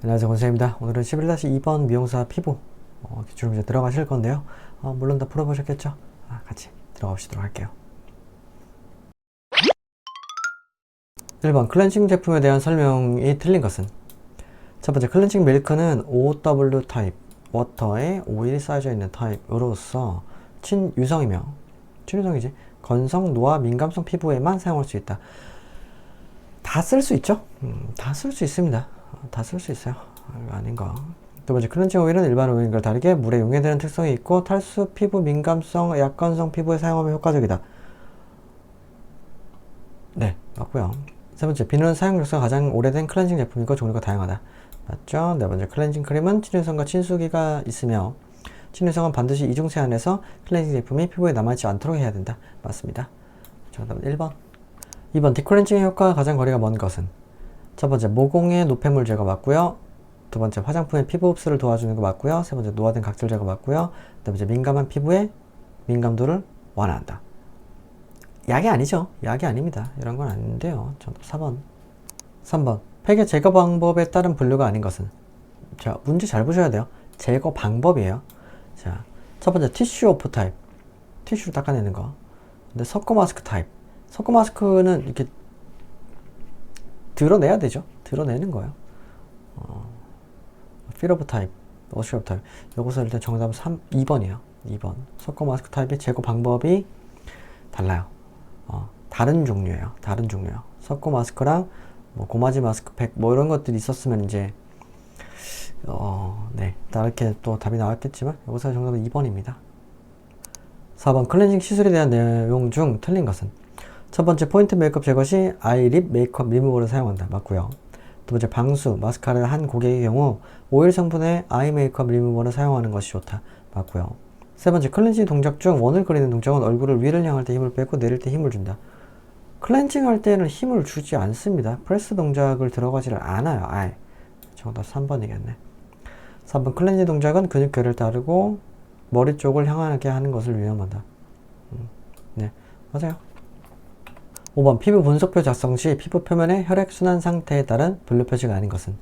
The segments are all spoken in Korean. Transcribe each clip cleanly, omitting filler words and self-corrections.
안녕하세요, 권쌤입니다. 오늘은 11-2번 미용사 피부 기출 문제 들어가실 건데요. 물론 다 풀어보셨겠죠? 같이 들어가 보시도록 할게요. 1번 클렌징 제품에 대한 설명이 틀린 것은? 첫 번째, 클렌징 밀크는 OW 타입, 워터에 오일이 쌓여져 있는 타입으로서 친유성이며, 친유성이지, 건성, 노화, 민감성 피부에만 사용할 수 있다. 다 쓸 수 있죠? 다 쓸 수 있습니다. 다 쓸 수 있어요. 이거 아닌가. 두 번째, 클렌징 오일은 일반 오일과 다르게 물에 용해되는 특성이 있고 탈수, 피부 민감성, 약건성 피부에 사용하면 효과적이다. 네, 맞고요. 세 번째, 비누는 사용 역사가 가장 오래된 클렌징 제품이고 종류가 다양하다. 맞죠? 네 번째, 클렌징 크림은 친유성과 친수기가 있으며 친유성은 반드시 이중 세안해서 클렌징 제품이 피부에 남아있지 않도록 해야 된다. 맞습니다. 정답은 1번. 2번, 디클렌징의 효과가 가장 거리가 먼 것은? 첫 번째, 모공의 노폐물 제거 맞고요. 두 번째, 화장품의 피부 흡수를 도와주는 거 맞고요. 세 번째, 노화된 각질 제거 맞고요. 네 번째, 민감한 피부의 민감도를 완화한다. 약이 아니죠. 약이 아닙니다. 이런 건 아닌데요. 정답 4번. 3번, 폐계 제거 방법에 따른 분류가 아닌 것은? 자, 문제 잘 보셔야 돼요. 제거 방법이에요. 자, 첫 번째, 티슈 오프 타입. 티슈로 닦아내는 거. 근데 섞어 마스크 타입. 섞어 마스크는 이렇게 드러내야 되죠. 드러내는 거예요. 필 오브 타입, 워시 오브 타입. 여기서 일단 정답은 2번이에요. 2번. 섞어 마스크 타입의 제거 방법이 달라요. 다른 종류예요. 다른 종류예요. 섞어 마스크랑 뭐 고마지 마스크팩 뭐 이런 것들이 있었으면 이제 네, 다르게 또 답이 나왔겠지만 여기서 정답은 2번입니다. 4번, 클렌징 시술에 대한 내용 중 틀린 것은? 첫 번째, 포인트 메이크업 제거 시 아이립 메이크업 리무버를 사용한다. 맞고요. 두 번째, 방수, 마스카라를 한 고객의 경우 오일 성분의 아이 메이크업 리무버를 사용하는 것이 좋다. 맞고요. 세 번째, 클렌징 동작 중 원을 그리는 동작은 얼굴을 위를 향할 때 힘을 빼고 내릴 때 힘을 준다. 클렌징 할 때는 힘을 주지 않습니다. 프레스 동작을 들어가지를 않아요. 아예. 정답 3번이겠네. 3번, 클렌징 동작은 근육결을 따르고 머리 쪽을 향하게 하는 것을 위험하다. 네, 맞아요. 5번, 피부 분석표 작성 시 피부 표면의 혈액순환 상태에 따른 분류 표시가 아닌 것은?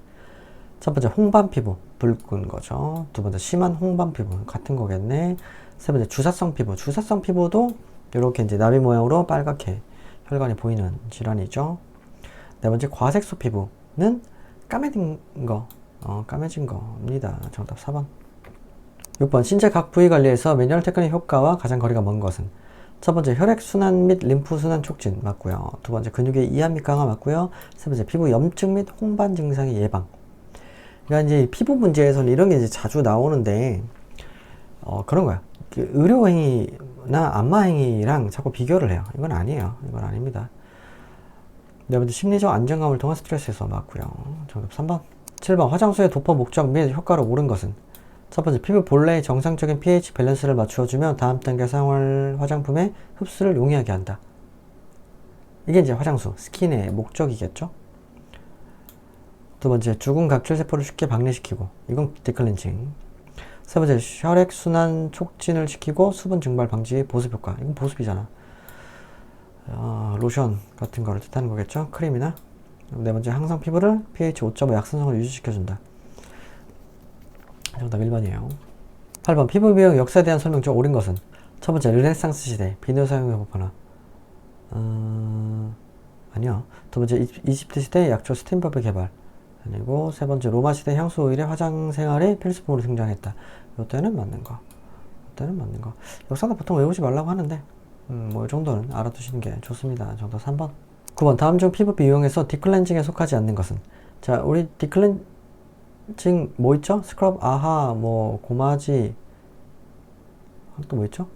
첫 번째, 홍반 피부, 붉은 거죠. 두 번째, 심한 홍반 피부, 같은 거겠네. 세 번째, 주사성 피부. 주사성 피부도 이렇게 이제 나비 모양으로 빨갛게 혈관이 보이는 질환이죠. 네 번째, 과색소 피부는 까매진 거, 까매진 겁니다. 정답 4번. 6번, 신체 각 부위 관리에서 매뉴얼 테크닉 효과와 가장 거리가 먼 것은? 첫 번째, 혈액순환 및 림프순환 촉진 맞고요. 두 번째, 근육의 이완 및 강화 맞고요. 세 번째, 피부 염증 및 홍반 증상의 예방. 그러니까 이제 피부 문제에서는 이런 게 이제 자주 나오는데 그런 거야. 의료 행위나 안마 행위랑 자꾸 비교를 해요. 이건 아니에요. 이건 아닙니다. 네 번째, 심리적 안정감을 통한 스트레스 해소 맞고요. 정답 3번. 7번, 화장수의 도포 목적 및 효과를 옳은 것은? 첫 번째, 피부 본래의 정상적인 pH 밸런스를 맞추어주며 다음 단계 사용할 화장품의 흡수를 용이하게 한다. 이게 이제 화장수, 스킨의 목적이겠죠? 두 번째, 죽은 각질세포를 쉽게 박리시키고, 이건 디클렌징. 세 번째, 혈액순환 촉진을 시키고 수분 증발 방지 보습 효과. 이건 보습이잖아. 로션 같은 거를 뜻하는 거겠죠? 크림이나. 네 번째, 항상 피부를 pH 5.5 약산성을 유지시켜준다. 정답 1번이에요. 8번, 피부 미용 역사에 대한 설명 중 옳은 것은? 첫 번째, 르네상스 시대 비누 사용의 보편화. 아니요. 두 번째, 이집트 시대 약초 스팀법의 개발. 아니고, 세 번째, 로마 시대 향수 오일의 화장 생활의 필수품으로 등장했다. 이때는 맞는 거. 이때는 맞는 거. 역사도 보통 외우지 말라고 하는데 뭐 이 정도는 알아두시는 게 좋습니다. 정답 3번. 9번, 다음 중 피부 미용에서 디클렌징에 속하지 않는 것은? 자, 우리 디클렌징 뭐 있죠? 스크럽, 아하, 뭐 고마지, 또 뭐 있죠?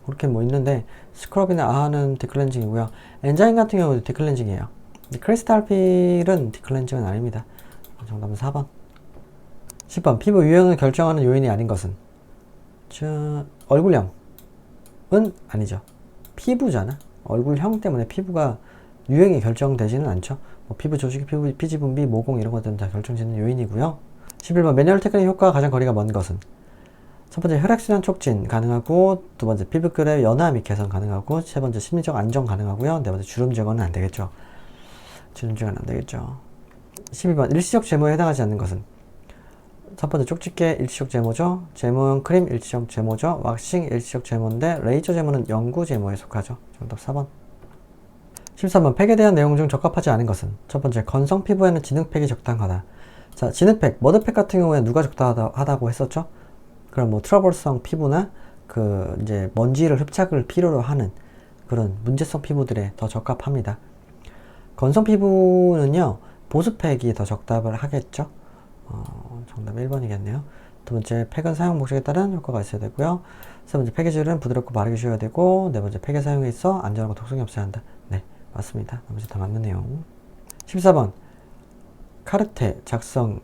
그렇게 뭐 있는데 스크럽이나 아하는 디클렌징이고요. 엔자임 같은 경우도 디클렌징이에요. 크리스탈필은 디클렌징은 아닙니다. 정답은 4번. 10번, 피부 유형을 결정하는 요인이 아닌 것은? 얼굴형은 아니죠. 피부잖아. 얼굴형 때문에 피부가 유형이 결정되지는 않죠. 뭐 피부 조직, 피부 피지 분비, 모공 이런 것들은 다 결정짓는 요인이고요. 11번, 매뉴얼 테크닉 효과가 가장 거리가 먼 것은? 첫 번째, 혈액순환 촉진 가능하고, 두 번째, 피부결의 연화 및 개선 가능하고, 세 번째, 심리적 안정 가능하고요. 네 번째, 주름 제거는 안 되겠죠. 주름 제거는 안 되겠죠. 12번 일시적 제모에 해당하지 않는 것은 첫 번째 쪽집게 일시적 제모죠. 제모용 크림 일시적 제모죠. 왁싱 일시적 제모인데 레이저 제모는 영구 제모에 속하죠. 정답 4번. 13번 팩에 대한 내용 중 적합하지 않은 것은 첫 번째 건성 피부에는 진흙팩이 적당하다. 자, 진흙팩, 머드팩 같은 경우에 누가 적당하다고 했었죠? 그럼 뭐 트러블성 피부나 그 이제 먼지를 흡착을 필요로 하는 그런 문제성 피부들에 더 적합합니다. 건성 피부는요 보습팩이 더 적답을 하겠죠. 정답 1번이겠네요. 두 번째 팩은 사용 목적에 따른 효과가 있어야 되고요. 세 번째 팩의 질은 부드럽고 바르게 쉬어야 되고 네 번째 팩의 사용에 있어 안전하고 독성이 없어야 한다. 네 맞습니다. 나머지 다 맞는 내용. 14번 카르테 작성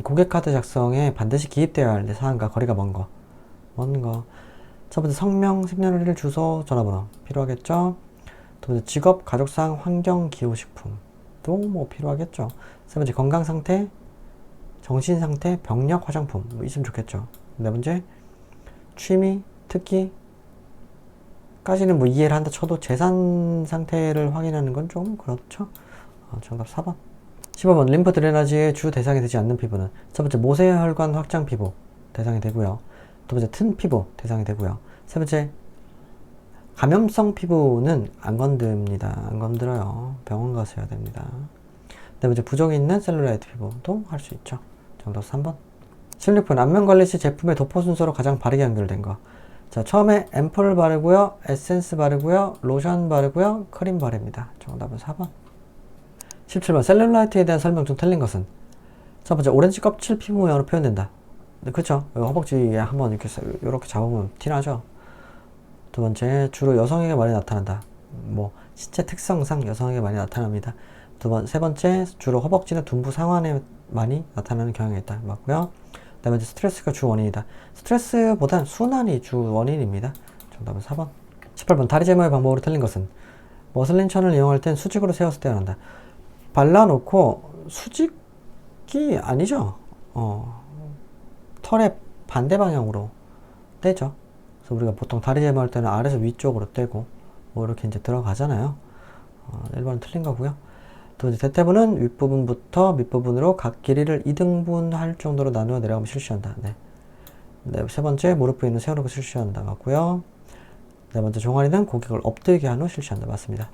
고객카드 작성에 반드시 기입되어야 할 사항과 거리가 먼 거. 첫 번째 성명, 생년월일, 주소, 전화번호 필요하겠죠. 두 번째 직업, 가족상, 환경, 기호식품도 뭐 필요하겠죠. 세 번째 건강상태, 정신상태, 병력, 화장품 뭐 있으면 좋겠죠. 네 번째 취미, 특기까지는 뭐 이해를 한다 쳐도 재산 상태를 확인하는 건 좀 그렇죠. 정답 4번. 15번 림프 드레나지의 주 대상이 되지 않는 피부는 첫 번째 모세혈관 확장 피부 대상이 되고요. 두 번째 튼 피부 대상이 되고요. 세 번째 감염성 피부는 안 건듭니다. 안 건드려요. 병원 가서 해야 됩니다. 네 번째 부종이 있는 셀룰라이트 피부도 할 수 있죠. 정답 3번. 16번 안면 관리 시 제품의 도포 순서로 가장 바르게 연결된 거. 자, 처음에 앰플 바르고요. 에센스 바르고요. 로션 바르고요. 크림 바릅니다. 정답은 4번. 17번 셀룰라이트에 대한 설명 중 틀린 것은 첫 번째 오렌지 껍질 피부 모양으로 표현된다. 네, 그쵸? 허벅지에 한번 이렇게 잡으면 티나죠? 두 번째 주로 여성에게 많이 나타난다. 뭐 신체 특성상 여성에게 많이 나타납니다. 세 번째 주로 허벅지나 둔부 상완에 많이 나타나는 경향이 있다. 맞고요. 네 번째 스트레스가 주 원인이다. 스트레스보단 순환이 주 원인입니다. 정답은 4번. 18번 다리 제모의 방법으로 틀린 것은 머슬린 천을 이용할 땐 수직으로 세워서 떼야 한다. 발라놓고 수직이 아니죠. 털의 반대 방향으로 떼죠. 그래서 우리가 보통 다리 제모할 때는 아래에서 위쪽으로 떼고 뭐 이렇게 이제 들어가잖아요. 1번은 틀린 거고요. 두 번째 대퇴부는 윗부분부터 밑부분으로 각 길이를 2등분 할 정도로 나누어 내려가면 실시한다. 네. 세 번째 무릎 부위는 세워놓고 실시한다. 맞고요. 네 번째 종아리는 고객을 엎드리게 한 후 실시한다. 맞습니다.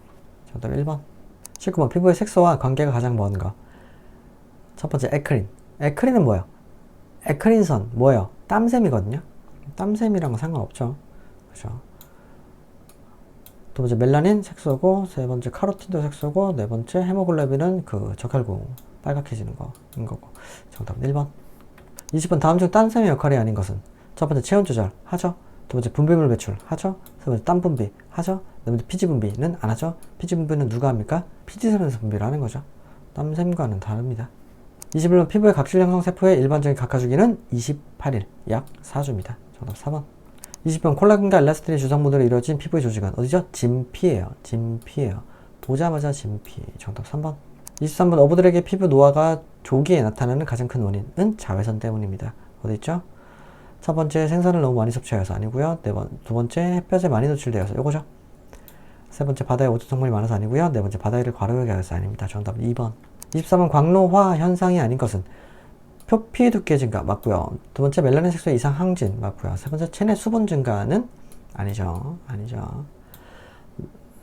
정답 1번. 19번 피부의 색소와 관계가 가장 먼 거. 첫 번째 에크린. 에크린은 뭐예요? 에크린선 뭐예요? 땀샘이거든요. 땀샘이랑은 상관없죠. 그죠? 두 번째 멜라닌 색소고, 세 번째 카로틴도 색소고, 네 번째 헤모글로빈은 그 적혈구 빨갛게지는 거인 거고. 정답은 1번. 20번 다음 중 땀샘의 역할이 아닌 것은 첫 번째 체온 조절 하죠. 두 번째 분비물 배출 하죠. 세 번째 땀 분비 하죠. 네 번째 피지 분비는 안 하죠. 피지 분비는 누가 합니까? 피지샘에서 분비를 하는 거죠. 땀샘과는 다릅니다. 21번 피부의 각질 형성 세포의 일반적인 각화주기는 28일, 약 4주입니다. 정답 4번. 20번 콜라겐과 엘라스틴의 주성분으로 이루어진 피부의 조직은 어디죠? 진피예요. 진피예요. 보자마자 진피. 정답 3번. 23번 어부들에게 피부 노화가 조기에 나타나는 가장 큰 원인은 자외선 때문입니다. 어디 있죠? 첫 번째 생선을 너무 많이 섭취해서 아니고요. 두 번째 햇볕에 많이 노출되어서 요거죠. 세 번째 바다에 오존 성분이 많아서 아니고요. 네 번째 바다 위를 과로하게 하여서 아닙니다. 정답 2번. 23번 광노화 현상이 아닌 것은 표피 두께 증가 맞고요. 두 번째 멜라닌 색소의 이상 항진 맞고요. 세 번째 체내 수분 증가는 아니죠.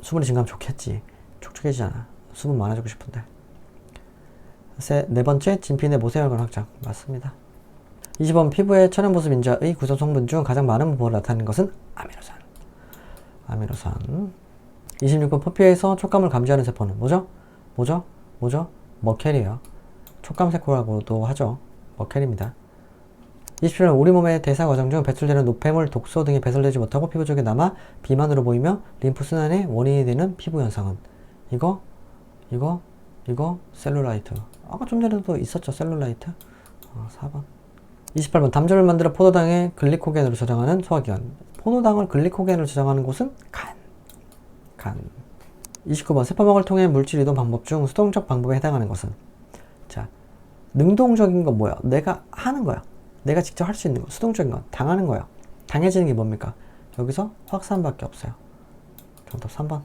수분이 증가하면 좋겠지. 촉촉해지잖아. 수분 많아지고 싶은데. 네 번째 진피 내 모세혈관 확장 맞습니다. 20번 피부의 천연보습 인자의 구성 성분 중 가장 많은 부분을 나타내는 것은 아미노산. 26번 표피에서 촉감을 감지하는 세포는 뭐죠? 머켈이에요. 촉감 세포라고도 하죠. 머켈입니다. 27번 우리 몸의 대사 과정 중 배출되는 노폐물, 독소 등이 배설되지 못하고 피부 쪽에 남아 비만으로 보이며 림프 순환의 원인이 되는 피부 현상은 이거 셀룰라이트. 아까 좀 전에도 있었죠. 셀룰라이트. 4번. 28번 담즙을 만들어 포도당의 글리코겐으로 저장하는 소화기관. 포도당을 글리코겐으로 저장하는 곳은 간. 29번 세포막을 통해 물질 이동 방법 중 수동적 방법에 해당하는 것은 자 능동적인 건 뭐야? 내가 하는 거야. 내가 직접 할 수 있는 거. 수동적인 건 당하는 거야. 당해지는 게 뭡니까? 여기서 확산밖에 없어요. 정답 3번.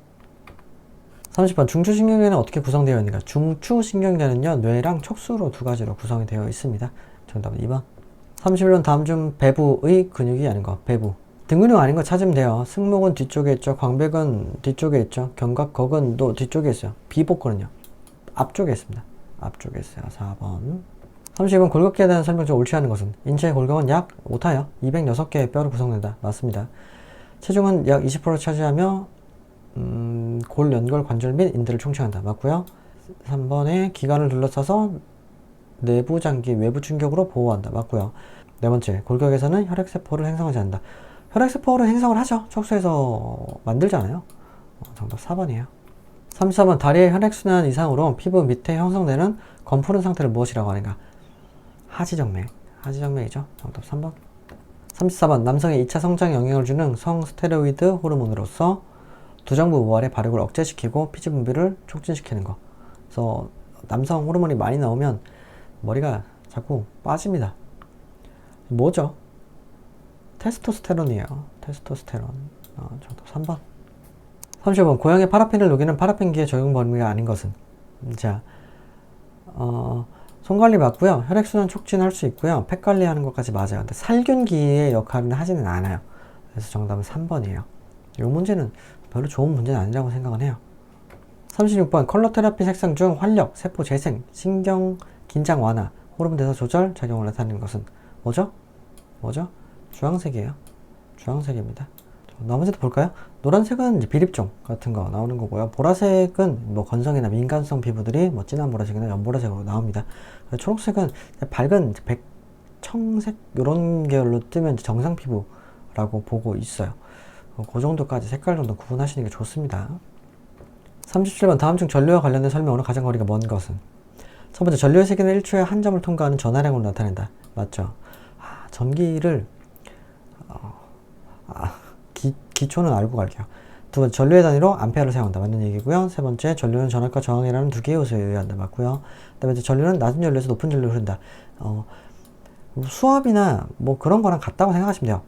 30번 중추신경계는 어떻게 구성되어 있는가? 중추신경계는요, 뇌랑 촉수로 두 가지로 구성이 되어 있습니다. 정답은 2번. 31번 다음 중 배부의 근육이 아닌 것. 배부. 등 근육 아닌 거 찾으면 돼요. 승모근 뒤쪽에 있죠. 광배근 뒤쪽에 있죠. 견갑거근도 뒤쪽에 있어요. 비복근은요, 앞쪽에 있습니다. 앞쪽에 있어요. 4번. 32번 골격계에 대한 설명 중 옳지 않은 것은? 인체의 골격은 약 5타요. 206개의 뼈로 구성된다. 맞습니다. 체중은 약 20%를 차지하며 골, 연골, 관절 및 인대를 총칭한다. 맞고요. 3번에 기관을 둘러싸서 내부 장기, 외부 충격으로 보호한다. 맞고요. 네 번째, 골격에서는 혈액세포를 생성하지 않는다. 혈액세포를 생성을 하죠. 척수에서 만들잖아요. 정답 4번이에요. 34번, 다리의 혈액순환 이상으로 피부 밑에 형성되는 검푸른 상태를 무엇이라고 하는가? 하지정맥. 하지정맥이죠. 정답 3번. 34번, 남성의 2차 성장에 영향을 주는 성스테로이드 호르몬으로서 두정부 모발의 발육을 억제시키고 피지 분비를 촉진시키는 거. 그래서 남성 호르몬이 많이 나오면 머리가 자꾸 빠집니다. 뭐죠? 테스토스테론이에요. 테스토스테론. 정답 3번. 35번, 고양이 파라핀을 녹이는 파라핀기의 적용 범위가 아닌 것은? 자, 손 관리 맞고요. 혈액순환 촉진할 수 있고요. 폐 관리하는 것까지 맞아요. 근데 살균기의 역할은 하지는 않아요. 그래서 정답은 3번이에요. 이 문제는 별로 좋은 문제는 아니라고 생각은 해요. 36번, 컬러 테라피 색상 중 활력, 세포 재생, 신경 긴장 완화, 호르몬 대사 조절 작용을 나타내는 것은 뭐죠? 뭐죠? 주황색이에요. 주황색입니다. 나머지도 볼까요? 노란색은 이제 비립종 같은 거 나오는 거고요. 보라색은 뭐 건성이나 민감성 피부들이 뭐 진한 보라색이나 연보라색으로 나옵니다. 초록색은 밝은 백청색 이런 계열로 뜨면 정상 피부라고 보고 있어요. 그 정도까지 색깔 정도 구분하시는 게 좋습니다. 37번, 다음 중 전류와 관련된 설명으로 가장 거리가 먼 것은? 첫 번째, 전류의 세기는 1초에 한 점을 통과하는 전하량으로 나타낸다. 맞죠? 전기를 기초는 알고 갈게요. 두 번째, 전류의 단위로 암페어를 사용한다. 맞는 얘기고요. 세 번째, 전류는 전압과 저항이라는 두 개의 요소에 의한다. 맞고요. 그 다음에 전류는 낮은 전류에서 높은 전류로 흐른다. 수압이나 뭐 그런 거랑 같다고 생각하시면 돼요.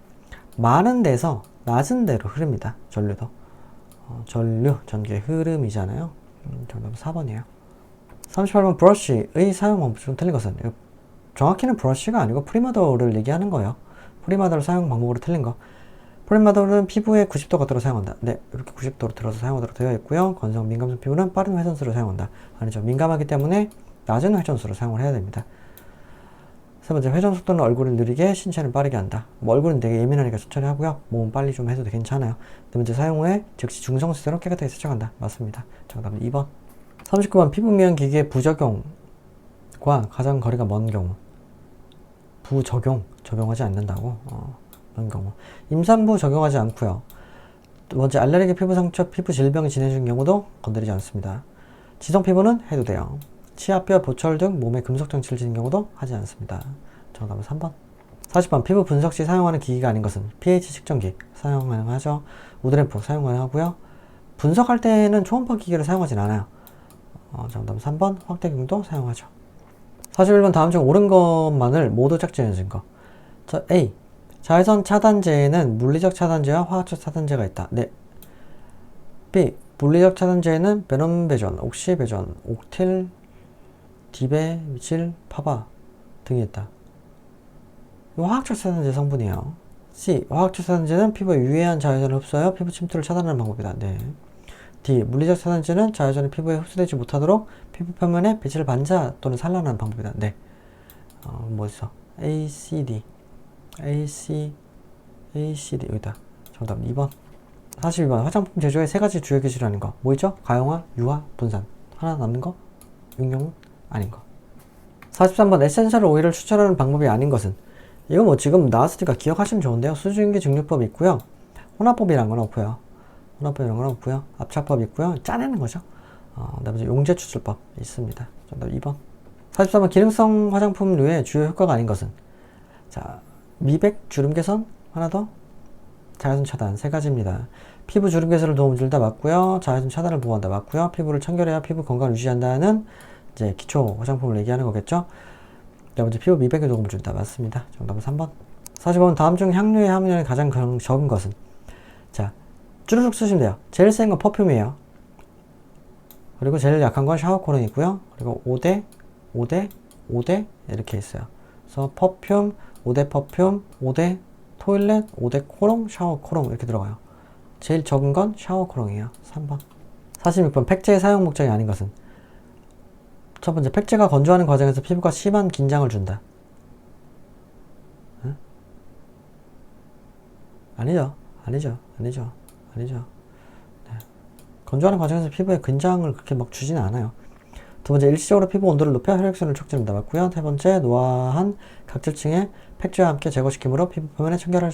많은 데서 낮은 데로 흐릅니다. 전류도. 전류, 전기의 흐름이잖아요. 정답은 4번이에요. 38번, 브러쉬의 사용 방법 중 틀린 것은? 정확히는 브러쉬가 아니고 프리마더를 얘기하는 거예요. 프리마더를 사용 방법으로 틀린 거. 프리마더는 피부에 90도 각도로 사용한다. 네, 이렇게 90도로 들어서 사용하도록 되어 있고요. 건성, 민감성 피부는 빠른 회전수를 사용한다. 아니죠. 민감하기 때문에 낮은 회전수를 사용을 해야 됩니다. 세 번째, 회전 속도는 얼굴을 느리게, 신체는 빠르게 한다. 뭐 얼굴은 되게 예민하니까 천천히 하고요. 몸은 빨리 좀 해도 괜찮아요. 네 번째, 사용 후에 즉시 중성시대로 깨끗하게 세척한다. 맞습니다. 정답은 2번. 39번, 피부 미용 기기의 부적용과 가장 거리가 먼 경우. 적용하지 않는다고? 먼 경우. 임산부 적용하지 않고요. 두 번째, 알레르기 피부 상처, 피부 질병이 진해진 경우도 건드리지 않습니다. 지성 피부는 해도 돼요. 치아, 뼈, 보철 등 몸에 금속 장치를 지닌 경우도 하지 않습니다. 정답은 3번. 40번, 피부 분석 시 사용하는 기기가 아닌 것은? pH 측정기 사용 가능하죠. 우드램프 사용 가능하고요. 분석할 때는 초음파 기기를 사용하진 않아요. 정답은 3번. 확대경도 사용하죠. 41번, 다음 중 옳은 것만을 모두 짝지어낸 증거. A. 자외선 차단제에는 물리적 차단제와 화학적 차단제가 있다. 네. B. 물리적 차단제에는 베넘베존, 옥시베존, 옥틸, 디베질, 파바 등이 있다. 이거 화학적 차단제 성분이에요. C. 화학적 차단제는 피부에 유해한 자외선을 흡수하여 피부 침투를 차단하는 방법이다. 네. D. 물리적 차단제는 자외선이 피부에 흡수되지 못하도록 피부 표면에 빛을 반사 또는 산란하는 방법이다. 네. 뭐 있어? A, C, D. A, C, 여기다. 정답 2번. 42번, 화장품 제조의 세 가지 주요 기술이라는 거. 뭐 있죠? 가용화, 유화, 분산. 하나 남는 거? 응용은 아닌 거. 43번, 에센셜 오일을 추천하는 방법이 아닌 것은? 이거 뭐 지금 나왔으니까 기억하시면 좋은데요. 수증기 증류법 있고요. 혼합법이란 건 없고요. 압착법 있고요. 짜내는 거죠. 그다음에 용제 추출법 있습니다. 정답 2번. 43번, 기능성 화장품류의 주요 효과가 아닌 것은? 자, 미백, 주름 개선, 하나 더, 자외선 차단, 세 가지입니다. 피부 주름 개선을 도움 준다 맞고요. 자외선 차단을 보호한다 맞고요. 피부를 청결해야 피부 건강을 유지한다는 이제 기초 화장품을 얘기하는 거겠죠. 네 번째, 피부 미백에 도움을 준다 맞습니다. 정답은 3번. 45번, 다음 중 향료의 함유량이 가장 적은 것은? 자, 쭈르륵 쓰시면 돼요. 제일 센 건 퍼퓸이에요. 그리고 제일 약한 건 샤워 코롱이고요. 그리고 5대, 5대, 5대 이렇게 있어요. 그래서 퍼퓸, 5대 퍼퓸, 5대 토일렛, 5대 코롱, 샤워 코롱 이렇게 들어가요. 제일 적은 건 샤워 코롱이에요. 3번. 46번 팩제의 사용 목적이 아닌 것은 첫 번째, 팩제가 건조하는 과정에서 피부가 심한 긴장을 준다. 응? 아니죠. 네. 건조하는 과정에서 피부에 긴장을 그렇게 막 주지는 않아요. 두 번째, 일시적으로 피부 온도를 높여 혈액순환을 촉진한다. 맞고요. 세 번째, 노화한 각질층의 팩제와 함께 제거시키므로 피부 표면을 청결하게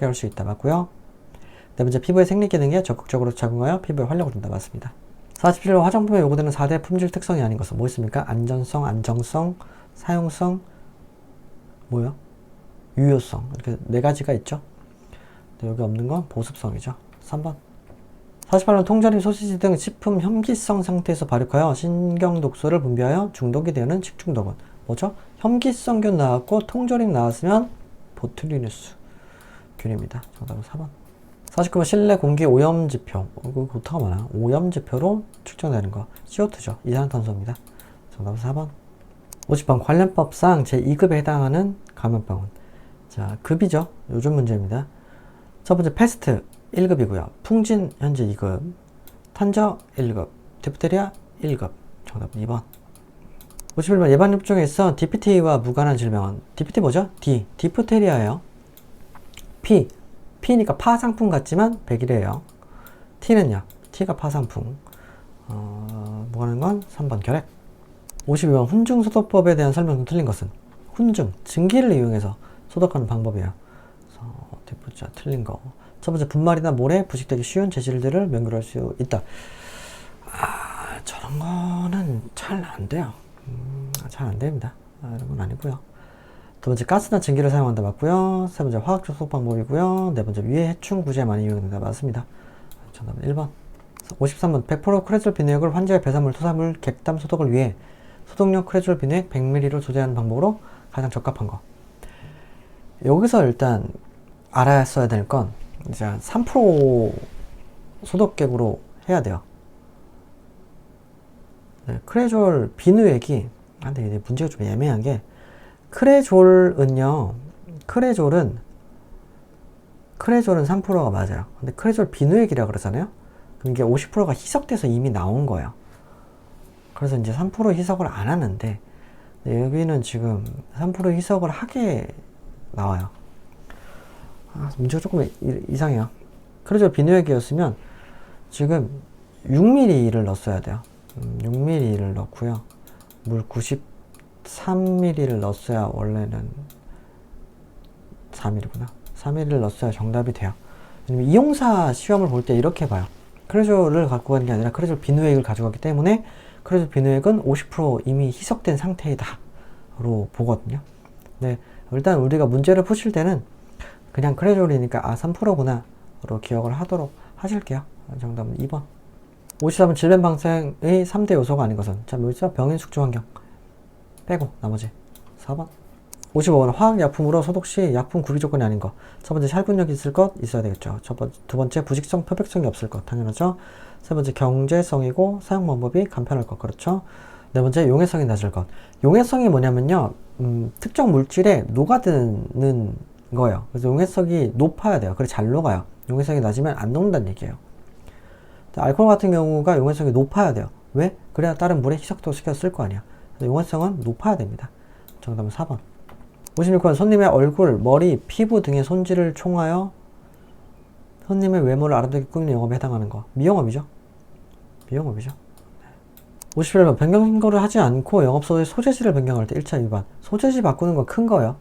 할 수 있다. 맞고요. 네 번째, 피부의 생리 기능에 적극적으로 작용하여 피부에 활력을 준다. 맞습니다. 47번 화장품에 요구되는 4대 품질 특성이 아닌 것은 뭐 있습니까? 안전성, 안정성, 사용성, 뭐요? 유효성. 이렇게 네 가지가 있죠. 네, 여기 없는 건 보습성이죠. 3번. 48번 통조림, 소시지 등 식품 혐기성 상태에서 발육하여 신경독소를 분비하여 중독이 되는 식중독은 뭐죠? 혐기성균 나왔고 통조림 나왔으면 보툴리누스 균입니다. 정답은 4번. 49번 실내 공기 오염지표. 이거 어떡하 많아. 오염지표로 측정되는 거. CO2죠. 이산화탄소입니다. 정답은 4번. 50번 관련법상 제2급에 해당하는 감염병은 자, 급이죠. 요즘 문제입니다. 첫 번째 패스트 1급이고요. 풍진 현재 2급, 탄저 1급, 디프테리아 1급. 정답 2번. 51번 예방접종에서 DPT와 무관한 질병은 DPT 뭐죠? D. 디프테리아예요. P니까 파상풍 같지만 백일이에요. T는요. T가 파상풍. 무관한 건 3번 결핵. 52번 훈증소독법에 대한 설명은 틀린 것은 훈증, 증기를 이용해서 소독하는 방법이에요. 그래서 어떻게 보자. 틀린 거. 첫 번째, 분말이나 모래, 부식되기 쉬운 재질들을 명료할 수 있다. 저런 거는 잘 안 돼요. 잘 안 됩니다. 이런 건 아니고요. 두 번째, 가스나 증기를 사용한다. 맞고요. 세 번째, 화학적 소독 방법이고요. 네 번째, 위에 해충 구제에 많이 이용된다. 맞습니다. 정답은 1번. 53번 100% 크레졸 비누액을 환자의 배설물, 토사물, 객담 소독을 위해 소독용 크레졸 비누액 100ml로 조제하는 방법으로 가장 적합한 거. 여기서 일단 알았어야 될 건 이제 3% 소독객으로 해야 돼요. 네, 크레졸 비누액이 근데 이제 문제가 좀 애매한 게 크레졸은 3%가 맞아요. 근데 크레졸 비누액이라 그러잖아요. 그럼 이게 50%가 희석돼서 이미 나온 거예요. 그래서 이제 3% 희석을 안 하는데 여기는 지금 3% 희석을 하게 나와요. 문제가 조금 이상해요. 크레졸 비누액이었으면 지금 6ml를 넣었어야 돼요. 6ml를 넣고요. 물 93ml를 넣었어야 원래는 4ml구나. 4ml를 넣었어야 정답이 돼요. 왜냐면 이용사 시험을 볼 때 이렇게 봐요. 크레졸을 갖고 가는 게 아니라 크레졸 비누액을 가져가기 때문에 크레졸 비누액은 50% 이미 희석된 상태이다로 보거든요. 네, 일단 우리가 문제를 푸실 때는 그냥 크레졸이니까 3%구나 로 기억을 하도록 하실게요. 정답은 2번. 54번 질병 방생의 3대 요소가 아닌 것은 자, 뭐죠? 병인 숙주 환경 빼고 나머지 4번. 55번 화학약품으로 소독 시 약품 구비 조건이 아닌 것. 첫 번째, 살균력이 있을 것 있어야 되겠죠. 두 번째, 부식성 표백성이 없을 것 당연하죠. 세 번째, 경제성이고 사용 방법이 간편할 것. 그렇죠. 네 번째, 용해성이 낮을 것. 용해성이 뭐냐면요, 특정 물질에 녹아드는 거예요. 그래서 용해성이 높아야 돼요. 그래 잘 녹아요. 용해성이 낮으면 안 녹는다는 얘기예요. 알코올 같은 경우가 용해성이 높아야 돼요. 왜? 그래야 다른 물에 희석도 시켜 쓸 거 아니야. 그래서 용해성은 높아야 됩니다. 정답은 4번. 56번 손님의 얼굴, 머리, 피부 등의 손질을 총하여 손님의 외모를 아름답게 꾸미는 영업에 해당하는 거. 미용업이죠. 미용업이죠. 57번 변경 신고를 하지 않고 영업소의 소재지를 변경할 때 1차 위반. 소재지 바꾸는 건 큰 거예요.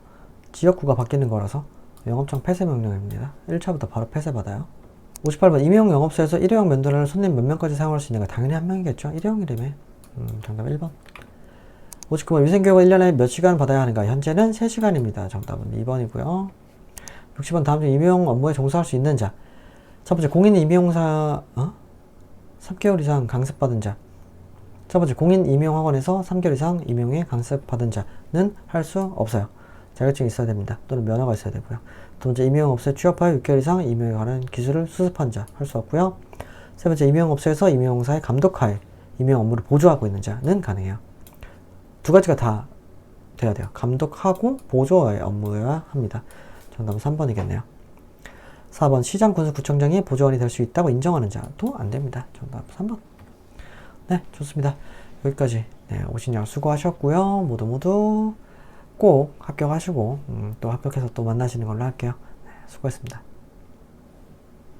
지역구가 바뀌는 거라서 영업장 폐쇄 명령입니다. 1차부터 바로 폐쇄받아요. 58번 임용 영업소에서 일회용 면도를 손님 몇 명까지 사용할 수 있는가? 당연히 한 명이겠죠. 일회용이라며. 정답 1번. 59번 위생교육을 1년에 몇 시간 받아야 하는가? 현재는 3시간입니다. 정답은 2번이고요. 60번 다음 중 임용 업무에 종사할 수 있는 자. 첫 번째, 공인 임용사 3개월 이상 강습받은 자. 첫 번째, 공인 임용학원에서 3개월 이상 임용에 강습받은 자는 할 수 없어요. 자격증이 있어야 됩니다. 또는 면허가 있어야 되고요. 두 번째, 임용업소에 취업하여 6개월 이상 임용에 관한 기술을 수습한 자 할 수 없고요. 세 번째, 임용업소에서 임용사의 감독하에 임용 업무를 보조하고 있는 자는 가능해요. 두 가지가 다 돼야 돼요. 감독하고 보조의 업무여야 합니다. 정답은 3번이겠네요. 4번, 시장군수구청장이 보조원이 될 수 있다고 인정하는 자도 안 됩니다. 정답 3번. 네, 좋습니다. 여기까지 오신 양 수고하셨고요. 모두 꼭 합격하시고 또 합격해서 또 만나시는 걸로 할게요. 네, 수고했습니다.